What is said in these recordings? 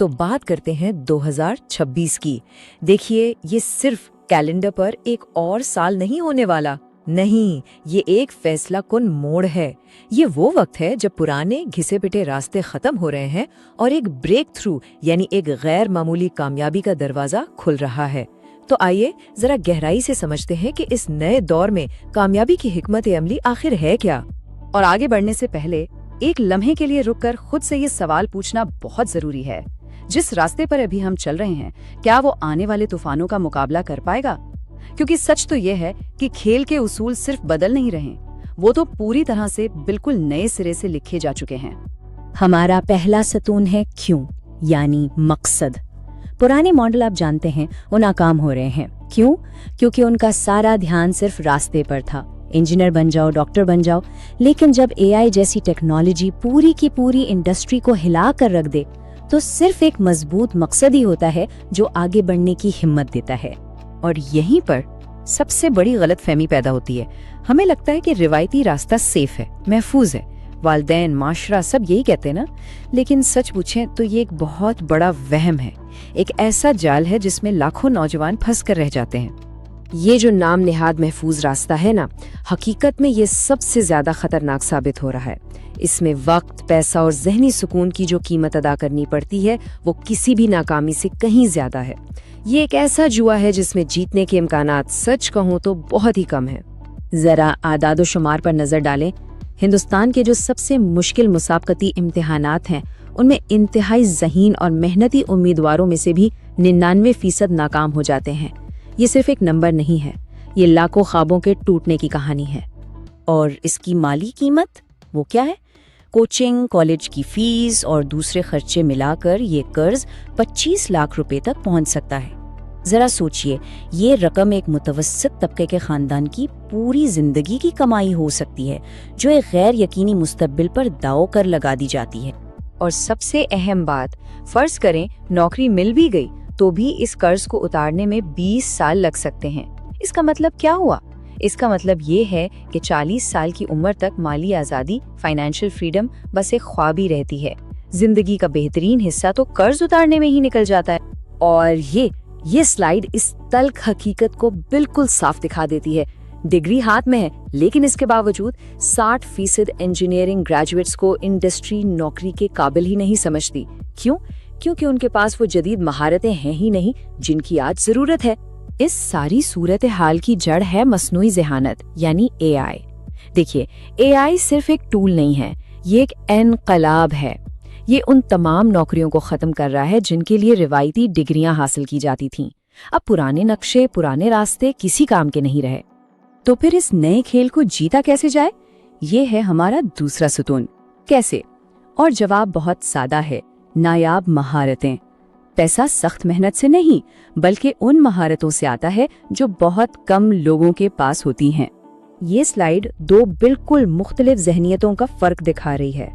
तो बात करते हैं 2026 की। देखिए, ये सिर्फ कैलेंडर पर एक और साल नहीं होने वाला, नहीं, ये एक फैसला कुन मोड़ है। ये वो वक्त है जब पुराने घिसे पिटे रास्ते खत्म हो रहे हैं और एक ब्रेक थ्रू यानी एक गैर मामूली कामयाबी का दरवाजा खुल रहा है। तो आइए जरा गहराई से समझते हैं कि इस नए दौर में कामयाबी की हिकमत अमली आखिर है क्या। और आगे बढ़ने से पहले एक लम्हे के लिए रुककर खुद से ये सवाल पूछना बहुत जरूरी है, जिस रास्ते पर अभी हम चल रहे हैं, क्या वो आने वाले तूफानों का मुकाबला कर पाएगा? क्योंकि सच तो ये है कि खेल के उसूल सिर्फ बदल नहीं रहे, वो तो पूरी तरह से बिल्कुल नए सिरे से लिखे जा चुके हैं। हमारा पहला सतून है क्यों, यानी मकसद। पुराने मॉडल आप जानते हैं वो नाकाम हो रहे हैं। क्यों? क्योंकि उनका सारा ध्यान सिर्फ रास्ते पर था, इंजीनियर बन जाओ, डॉक्टर बन जाओ। लेकिन जब एआई जैसी टेक्नोलॉजी पूरी की पूरी इंडस्ट्री को हिला कर रख दे, तो सिर्फ एक मजबूत मकसद ही होता है जो आगे बढ़ने की हिम्मत देता है। और यहीं पर सबसे बड़ी गलतफहमी पैदा होती है। हमें लगता है कि रिवायती रास्ता सेफ है, महफूज है, वालदैन, माशरा सब यही कहते हैं ना। लेकिन सच पूछें तो ये एक बहुत बड़ा वहम है, एक ऐसा जाल है जिसमें लाखों नौजवान फंस कर रह जाते हैं। ये जो नाम नेहाद महफूज रास्ता है ना, हकीकत में ये सबसे ज्यादा खतरनाक साबित हो रहा है। इसमें वक्त, पैसा और जहनी सुकून की जो कीमत अदा करनी पड़ती है वो किसी भी नाकामी से कहीं ज्यादा है। ये एक ऐसा जुआ है जिसमें जीतने के इम्कानात सच कहूँ तो बहुत ही कम है। जरा आदाद शुमार पर नजर डालें। हिंदुस्तान के जो सबसे मुश्किल मुसाबकती इम्तिहानात हैं, उनमें इंतहाई ज़हीन और मेहनती उम्मीदवारों में से भी 99% नाकाम हो जाते हैं। ये सिर्फ एक नंबर नहीं है, ये लाखों ख्वाबों के टूटने की कहानी है। और इसकी माली कीमत वो क्या है? कोचिंग, कॉलेज की फीस और दूसरे खर्चे मिलाकर ये कर्ज 25 लाख रुपए तक पहुंच सकता है। जरा सोचिए, ये रकम एक मुतवस्सित तबके के खानदान की पूरी जिंदगी की कमाई हो सकती है, जो एक गैर यकीनी मुस्तकबिल पर दाव कर लगा दी जाती है। और सबसे अहम बात, फर्ज करें नौकरी मिल भी गई तो भी इस कर्ज को उतारने में 20 साल लग सकते हैं। इसका मतलब क्या हुआ? इसका मतलब ये है कि 40 साल की उम्र तक माली आज़ादी, फाइनेंशियल फ्रीडम बस एक ख्वाब ही रहती है। जिंदगी का बेहतरीन हिस्सा तो कर्ज उतारने में ही निकल जाता है। और ये स्लाइड इस तल्ख हकीकत को बिल्कुल साफ दिखा देती है। डिग्री हाथ में है, लेकिन इसके बावजूद 60% इंजीनियरिंग ग्रेजुएट्स को इंडस्ट्री नौकरी के काबिल ही नहीं समझती। क्यों? क्योंकि उनके पास वो जदीद महारतें हैं ही नहीं जिनकी आज जरूरत है। इस सारी सूरत हाल की जड़ है मसनूई ज़हानत यानी एआई। देखिए, एआई सिर्फ एक टूल नहीं है, ये एक इनकलाब है। ये उन तमाम नौकरियों को खत्म कर रहा है जिनके लिए रिवायती डिग्रियां हासिल की जाती थीं। अब पुराने नक्शे, पुराने रास्ते किसी काम के नहीं रहे। तो फिर इस नए खेल को जीता कैसे जाए? ये है हमारा दूसरा सतून। कैसे? और जवाब बहुत सादा है, नायाब महारतें। पैसा सख्त मेहनत से नहीं, बल्कि उन महारतों से आता है जो बहुत कम लोगों के पास होती हैं। ये स्लाइड दो बिल्कुल मुख्तलिफ ज़हनियतों का फर्क दिखा रही है।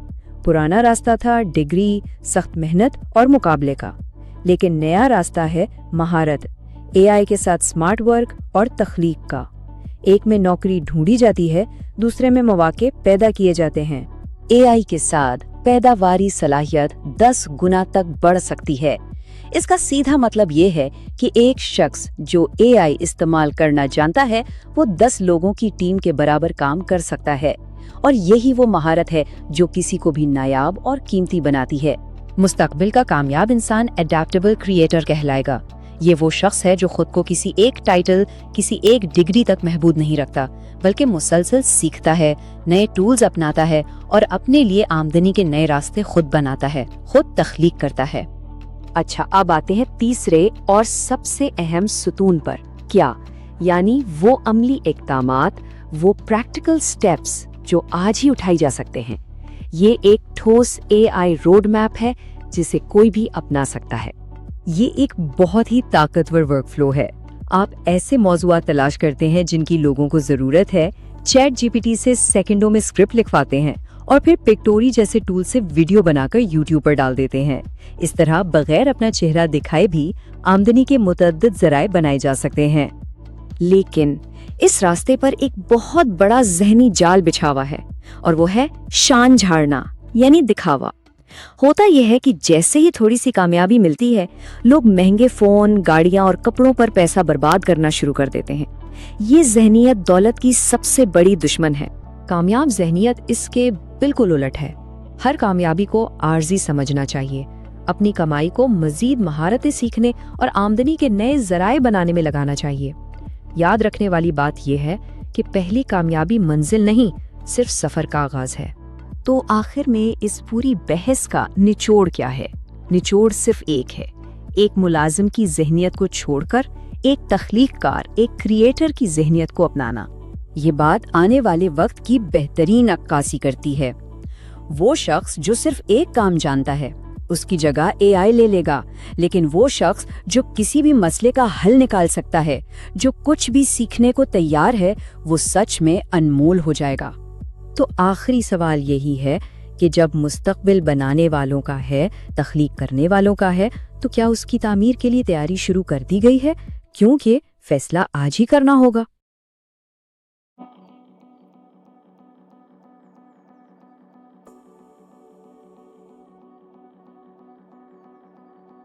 पुराना रास्ता था डिग्री, सख्त मेहनत और मुकाबले का, लेकिन नया रास्ता है महारत, एआई के साथ स्मार्ट वर्क और तख्लीक का। एक में नौकरी ढूंढी जाती है, दूसरे में मौके पैदा किए जाते हैं। एआई के साथ पैदावारी सलाहियत 10 गुना तक बढ़ सकती है। इसका सीधा मतलब ये है कि एक शख्स जो एआई इस्तेमाल करना जानता है, वो 10 लोगों की टीम के बराबर काम कर सकता है। और यही वो महारत है जो किसी को भी नायाब और कीमती बनाती है। मुस्तकबिल का कामयाब इंसान एडेप्टेबल क्रिएटर कहलाएगा। ये वो शख्स है जो खुद को किसी एक टाइटल, किसी एक डिग्री तक महबूद नहीं रखता, बल्कि मुसलसल सीखता है, नए टूल्स अपनाता है और अपने लिए आमदनी के नए रास्ते खुद बनाता है, खुद तख्लीक करता है। अच्छा, अब आते हैं तीसरे और सबसे अहम सतून पर। क्या? यानी वो अमली इक़दामात, वो प्रैक्टिकल स्टेप्स जो आज ही उठाई जा सकते हैं। ये एक ठोस एआई रोड मैप है जिसे कोई भी अपना सकता है। ये एक बहुत ही ताकतवर वर्कफ्लो है। आप ऐसे मौज़ूआत तलाश करते हैं जिनकी लोगों को जरूरत है, चैट जीपीटी से सेकंडों में स्क्रिप्ट लिखवाते हैं और फिर पिक्टोरी जैसे टूल से वीडियो बनाकर यूट्यूब पर डाल देते हैं। इस तरह बगैर अपना चेहरा दिखाए भी आमदनी के मुतअद्दिद ज़राए बनाए जा सकते हैं। लेकिन इस रास्ते पर एक बहुत बड़ा ज़हनी जाल बिछा हुआ है और वो है शान झाड़ना यानी दिखावा। ہوتا یہ ہے کہ جیسے ہی تھوڑی سی کامیابی ملتی ہے، لوگ مہنگے فون، گاڑیاں اور کپڑوں پر پیسہ برباد کرنا شروع کر دیتے ہیں۔ یہ ذہنیت دولت کی سب سے بڑی دشمن ہے۔ کامیاب ذہنیت اس کے بالکل الٹ ہے۔ ہر کامیابی کو عارضی سمجھنا چاہیے، اپنی کمائی کو مزید مہارتیں سیکھنے اور آمدنی کے نئے ذرائع بنانے میں لگانا چاہیے۔ یاد رکھنے والی بات یہ ہے کہ پہلی کامیابی منزل نہیں، صرف سفر کا آغاز ہے۔ تو آخر میں اس پوری بحث کا نچوڑ کیا ہے؟ نچوڑ صرف ایک ہے، ایک ملازم کی ذہنیت کو چھوڑ کر ایک تخلیق کار، ایک کریٹر کی ذہنیت کو اپنانا۔ یہ بات آنے والے وقت کی بہترین عکاسی کرتی ہے۔ وہ شخص جو صرف ایک کام جانتا ہے، اس کی جگہ AI لے لے گا، لیکن وہ شخص جو کسی بھی مسئلے کا حل نکال سکتا ہے، جو کچھ بھی سیکھنے کو تیار ہے، وہ سچ میں انمول ہو جائے گا۔ تو آخری سوال یہی ہے کہ جب مستقبل بنانے والوں کا ہے، تخلیق کرنے والوں کا ہے، تو کیا اس کی تعمیر کے لیے تیاری شروع کر دی گئی ہے؟ کیونکہ فیصلہ آج ہی کرنا ہوگا۔